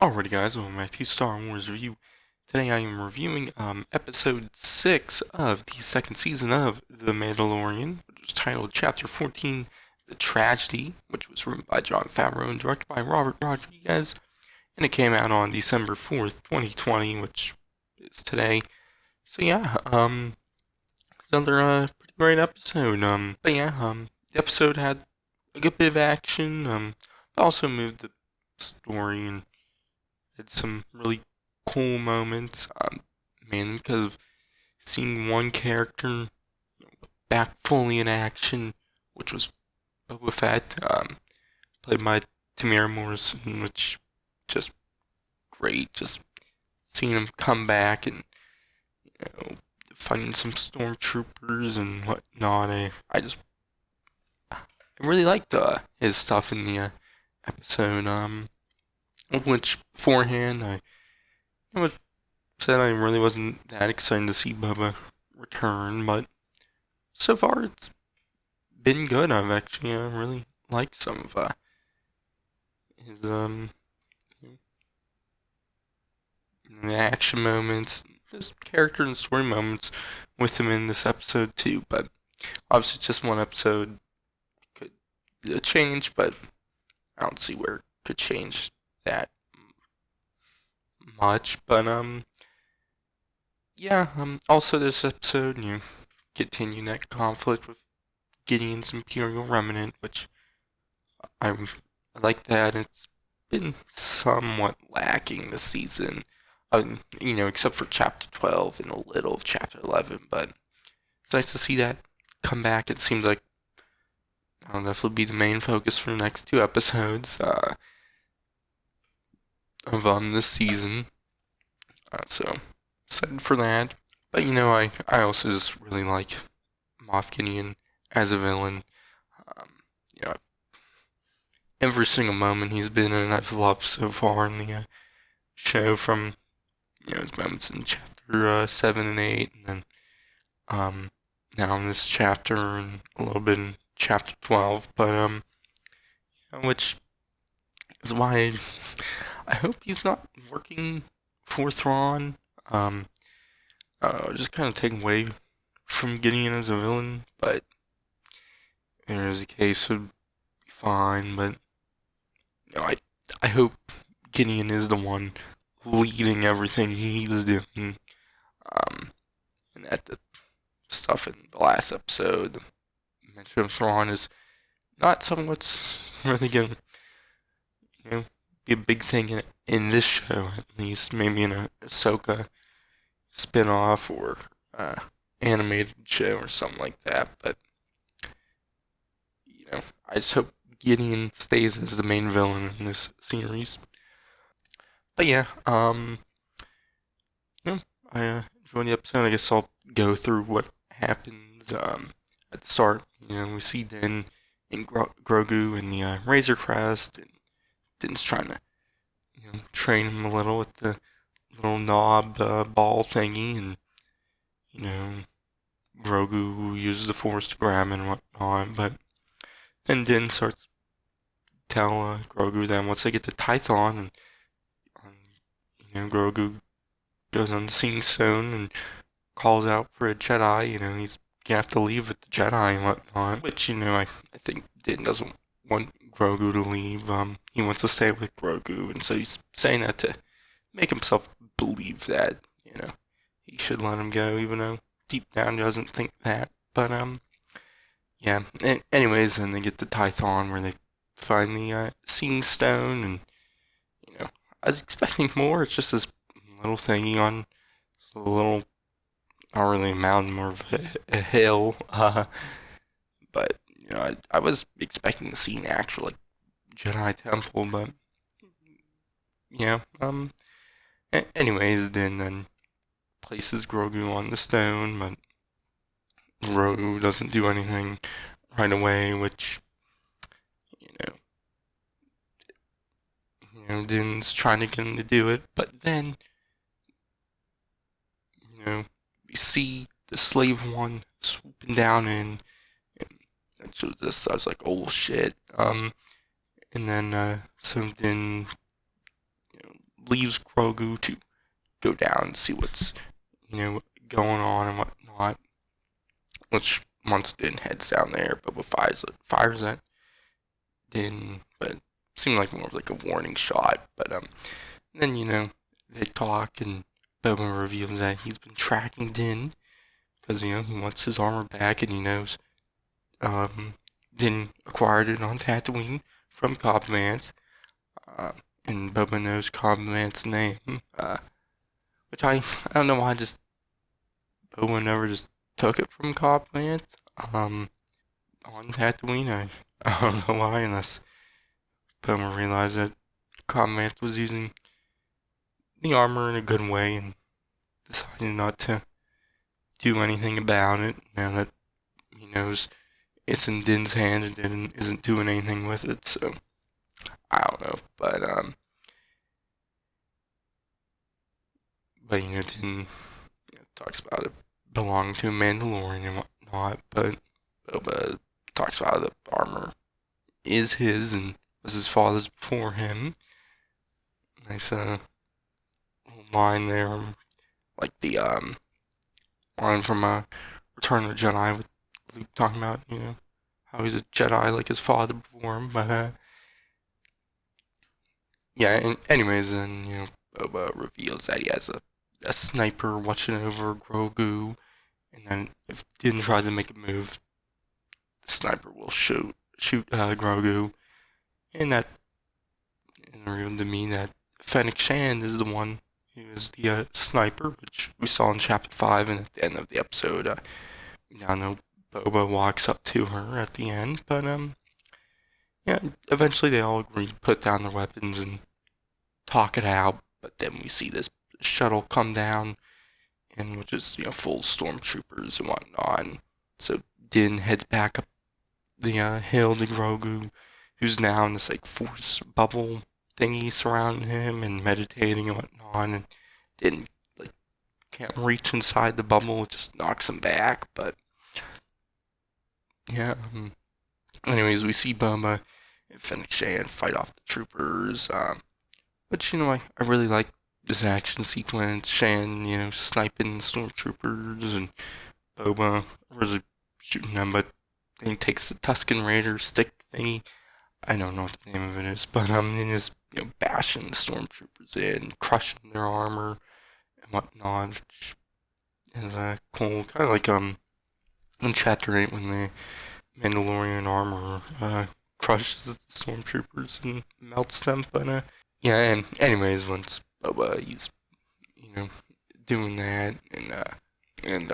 Alrighty guys, welcome back to Star Wars Review. Today I am reviewing episode 6 of the second season of The Mandalorian, which was titled Chapter 14, The Tragedy, which was written by Jon Favreau and directed by Robert Rodriguez, and it came out on December 4th, 2020, which is today. So yeah, it's another pretty great episode. The episode had a good bit of action, also moved the story and had some really cool moments, mainly because of seeing one character back fully in action, which was Boba Fett, played by Tamir Morrison, which just great, just seeing him come back and fighting some stormtroopers and whatnot. I really liked his stuff in the episode. Which beforehand I said I really wasn't that excited to see Bubba return, but so far it's been good. I've actually really liked some of his action moments, his character and story moments with him in this episode too. But obviously, it's just one episode could change, but I don't see where it could change that much, but also this episode, continue that conflict with Gideon's Imperial Remnant, which I like that. It's been somewhat lacking this season, except for Chapter 12 and a little of Chapter 11, but it's nice to see that come back. It seems like that'll definitely be the main focus for the next two episodes, of this season, so excited for that. But I also just really like Moff Gideon as a villain. Every single moment he's been in, I've loved so far in the show, from his moments in chapter 7 and 8, and then now in this chapter and a little bit in chapter 12. But which is why I hope he's not working for Thrawn. Just kind of taking away from Gideon as a villain, but if there's a case, would be fine. But I hope Gideon is the one leading everything he's doing. And that the stuff in the last episode, the mention of Thrawn, is not something that's really gonna, be a big thing in this show, at least. Maybe in a Ahsoka spin-off or animated show or something like that. But I just hope Gideon stays as the main villain in this series. But I enjoyed the episode. I guess I'll go through what happens at the start. We see Din and Grogu in the Razor Crest, and Din's trying to train him a little with the little knob ball thingy, and Grogu uses the Force to grab him and whatnot. But then Din starts to tell Grogu that once they get the Tython, and Grogu goes on the Seeing Stone and calls out for a Jedi. He's gonna have to leave with the Jedi and whatnot. Which I think Din doesn't want Grogu to leave. He wants to stay with Grogu, and so he's saying that to make himself believe that he should let him go, even though deep down he doesn't think that. But anyways, then they get the Tython where they find the Seeing Stone, and I was expecting more. It's just this little thingy on a little, not really a mountain, more of a hill. But I was expecting to see an actual Jedi temple, but anyways, then places Grogu on the stone, but Grogu doesn't do anything right away, which Din's trying to get him to do it. But then we see the slave one swooping down in. So this, I was like, oh shit. And then so Din leaves Grogu to go down and see what's, going on and whatnot. Which once Din heads down there, Boba fires at Din, but it seemed like more of like a warning shot. But then they talk and Boba reveals that he's been tracking Din because he wants his armor back, and he knows Din acquired it on Tatooine from Cobb Vanth, and Boba knows Cobb Vanth's name, which I don't know why Boba never just took it from Cobb Vanth on Tatooine. I don't know why, unless Boba realized that Cobb Vanth was using the armor in a good way and decided not to do anything about it now that he knows it's in Din's hand and Din isn't doing anything with it. So I don't know, but Din talks about it belonging to a Mandalorian and whatnot, but Boba talks about the armor is his and was his father's before him. Nice little line there, like the line from Return of the Jedi with Luke talking about how he's a Jedi like his father before him. But yeah. And anyways, then Boba reveals that he has a sniper watching over Grogu, and then if Din tries to make a move, the sniper will shoot Grogu, and that revealed to me that Fennec Shand is the one who is the sniper, which we saw in Chapter 5, and at the end of the episode, we now know Boba walks up to her at the end, but yeah, eventually they all agree to put down their weapons and talk it out, but then we see this shuttle come down, and which is full of stormtroopers and whatnot, and so Din heads back up the hill to Grogu, who's now in this like force bubble thingy surrounding him and meditating and whatnot, and Din can't reach inside the bubble, it just knocks him back. But yeah, anyways, we see Boba and Fennec Shand fight off the troopers, but I really like this action sequence. Shand sniping stormtroopers, and Boba was shooting them, but then he takes the Tusken Raider stick thingy, I don't know what the name of it is, but and is bashing the stormtroopers in, crushing their armor and whatnot, which is cool. Kind of like in Chapter 8 when the Mandalorian armor crushes the stormtroopers and melts them. But yeah, and anyways, once Boba he's doing that and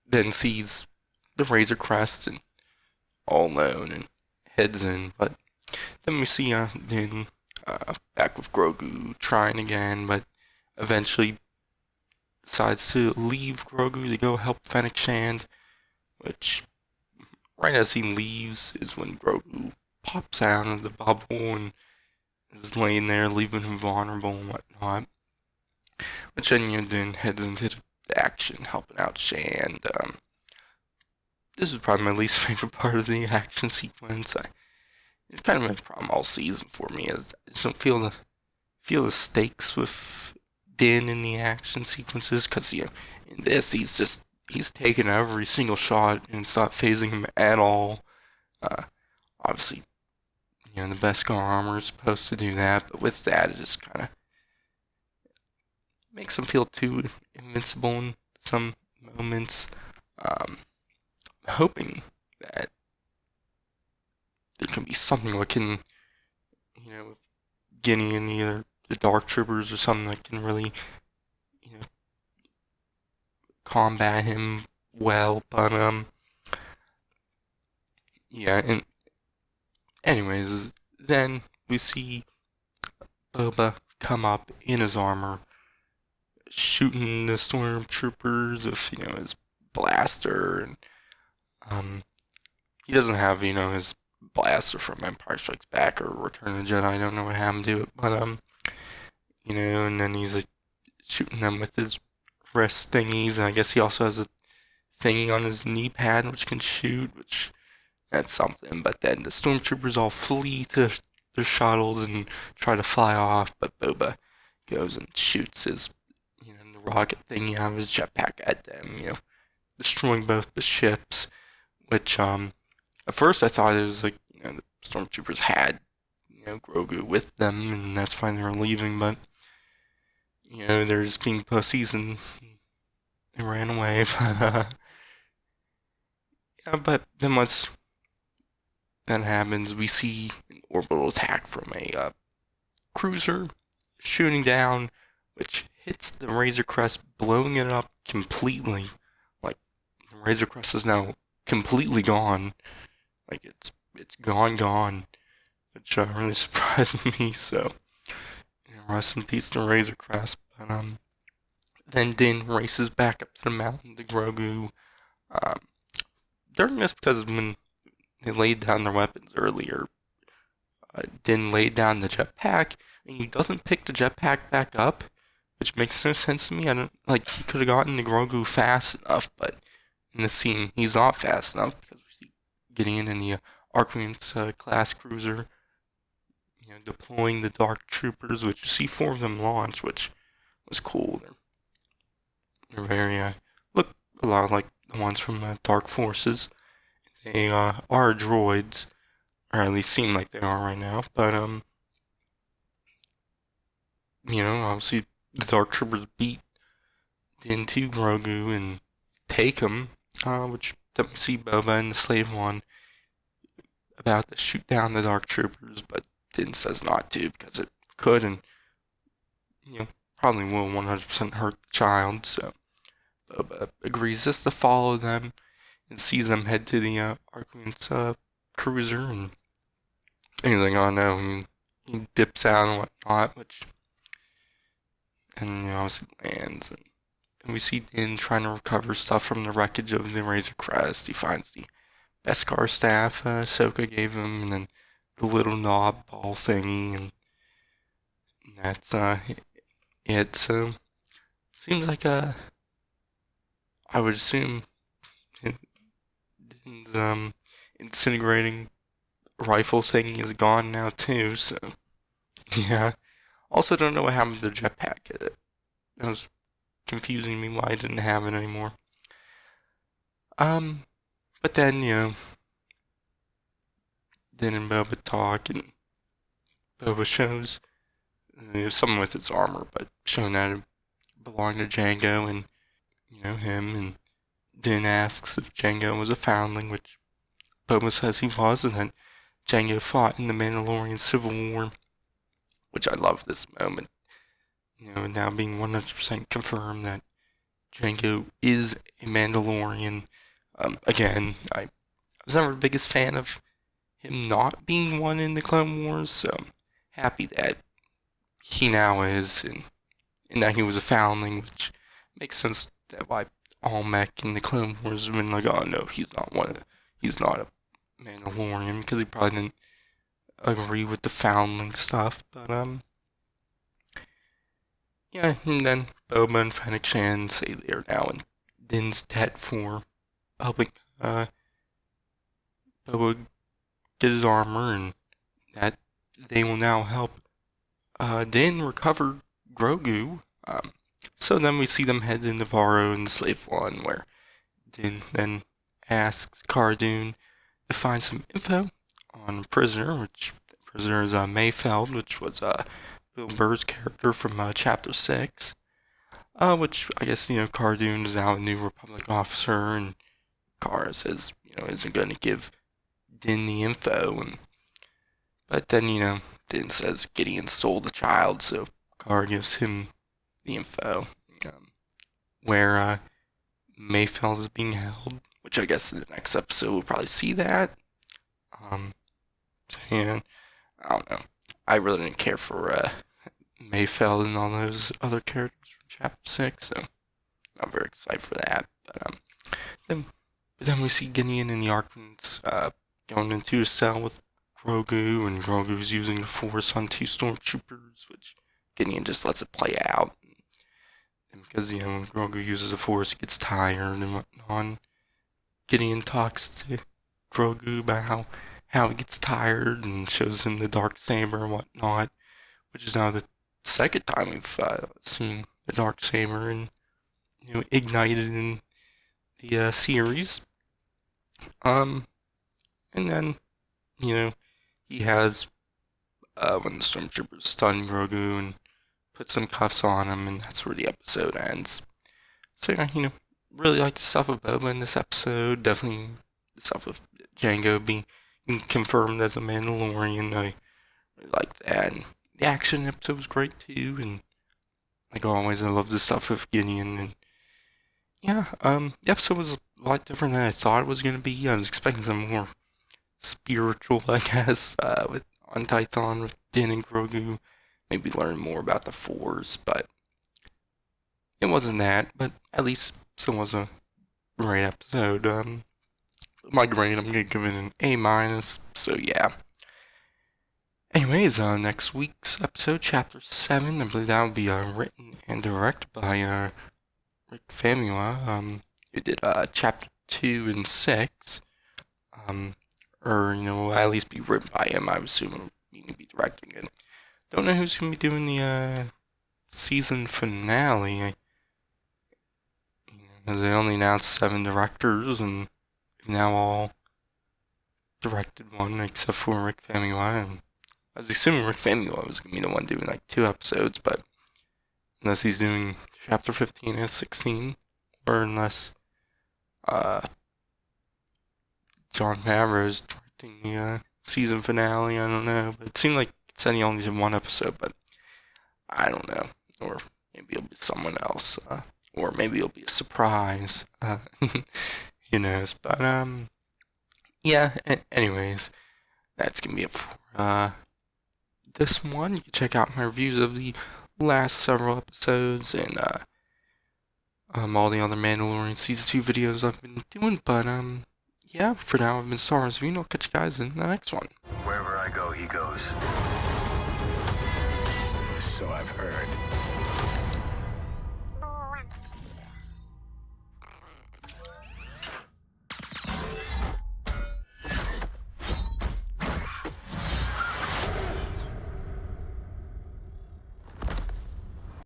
then sees the Razor Crest and all alone and heads in, but then we see Din back with Grogu trying again, but eventually decides to leave Grogu to go help Fennec Shand, which right as he leaves is when Grogu pops out of the bubble and is laying there, leaving him vulnerable and whatnot. Which then Din heads into the action, helping out Shand. This is probably my least favorite part of the action sequence. It's kind of been a problem all season for me, as I just don't feel the stakes with Din in the action sequences, because in this he's taking every single shot and it's not phasing him at all. Obviously, the Beskar armor is supposed to do that, but with that, it just kind of makes him feel too invincible in some moments. Hoping that there can be something that can, with Guinea and either the Dark Troopers or something that can really, combat him well. But yeah, and anyways, then we see Boba come up in his armor, shooting the stormtroopers with his blaster, and he doesn't have his blaster from Empire Strikes Back or Return of the Jedi. I don't know what happened to it, but and then he's shooting them with his wrist thingies, and I guess he also has a thingy on his knee pad which can shoot, which that's something. But then the stormtroopers all flee to their shuttles and try to fly off, but Boba goes and shoots his, the rocket thingy out of his jetpack at them, destroying both the ships, which, at first I thought it was like, the stormtroopers had, Grogu with them, and that's why they were leaving, but, they're just being pussies and they ran away, but then once that happens, we see an orbital attack from a cruiser shooting down, which hits the Razor Crest, blowing it up completely. Like, the Razor Crest is now completely gone. Like, it's gone, which really surprised me, so, rest in peace to Razor Crest, but, then Din races back up to the mountain to Grogu, during this, because when they laid down their weapons earlier, Din laid down the jetpack, and he doesn't pick the jetpack back up, which makes no sense to me. He could have gotten to Grogu fast enough, but in the scene, he's not fast enough, because we see Gideon in the Arqueence class cruiser, deploying the Dark Troopers, which you see 4 of them launch, which was cool. They're very, look a lot like the ones from Dark Forces. They are droids, or at least seem like they are right now, but, obviously the Dark Troopers beat Din to Grogu and take him, which then we see Boba and the Slave One about to shoot down the Dark Troopers, but Din says not to because it could and, probably will 100% hurt the child, so Boba agrees just to follow them and sees them head to the Arqueence cruiser, and he's like, oh no, he dips out and whatnot, and obviously lands, and we see Din trying to recover stuff from the wreckage of the Razor Crest. He finds the Beskar staff Ahsoka gave him, and then the little knob ball thingy, and that's it. So seems like I would assume Din's incinerating rifle thingy is gone now too. So yeah. Also, don't know what happened to the jetpack. It was confusing me why I didn't have it anymore. But then, Din and Boba talk, and Boba shows something with its armor, but showing that it belonged to Jango and, him, and Din asks if Jango was a foundling, which Boba says he was, and then Jango fought in the Mandalorian Civil War, which I love this moment, now being 100% confirmed that Jango is a Mandalorian. Again, I was never the biggest fan of him not being one in the Clone Wars, so I'm happy that he now is, and that he was a foundling, which makes sense that why Almec in the Clone Wars have been like, oh no, he's not a Mandalorian, because he probably didn't agree with the foundling stuff, but, yeah, and then Boba and Fennec Shan say they are now in Din's debt for helping, Boba get his armor, and that they will now help, Din recover Grogu, so then we see them head to Navarro and the Slave One, where Din then asks Cara Dune to find some info on Prisoner, which Prisoner is Mayfeld, which was Bill Burr's character from Chapter 6, which I guess, Cara Dune is now a New Republic officer, and Cara says, isn't going to give Din the info, but then, Din says Gideon stole the child, so Cara gives him the info, where Mayfeld is being held, which I guess in the next episode we'll probably see that. So yeah, I don't know. I really didn't care for Mayfeld and all those other characters from Chapter 6, so I'm very excited for that. But then we see Gideon and the Arqueence going into a cell with Grogu, and Grogu's using the Force on 2 stormtroopers, which Gideon just lets it play out. And because, when Grogu uses the Force, he gets tired and whatnot. Gideon talks to Grogu about how how he gets tired and shows him the dark saber and whatnot, which is now the second time we've seen the dark saber and ignited in the series. And then he has when the stormtroopers stun Grogu and put some cuffs on him, and that's where the episode ends. So really like the stuff of Boba in this episode. Definitely the stuff of Jango being confirmed as a Mandalorian. I really like that. And the action episode was great too, and like always, I love the stuff of Gideon. And the episode was a lot different than I thought it was gonna be. I was expecting some more spiritual, I guess, on Tython with Din and Grogu. Maybe learn more about the Force, but it wasn't that. But at least still was a great episode. My grade, I'm gonna give it an A-. So yeah. Anyways, next week's episode, Chapter 7, I believe that will be written and directed by Rick Famuyiwa, who did Chapter 2 and 6. Or at least be written by him. I assume he'll be directing it. Don't know who's gonna be doing the season finale. They only announced 7 directors, and they've now all directed one except for Rick Famuyiwa. And I was assuming Rick Famuyiwa was gonna be the one doing like 2 episodes, but unless he's doing Chapter 15 and 16, or unless Jon Favreau is directing the season finale, I don't know. But it seemed like it said he only did 1 episode, but I don't know. Or maybe it'll be someone else. Or maybe it'll be a surprise. Who knows? But, anyways, that's going to be it for this one. You can check out my reviews of the last several episodes and all the other Mandalorian Season 2 videos I've been doing. But, for now, I've been Star Wars Review, and I'll catch you guys in the next one. Wherever I go, he goes. So I've heard.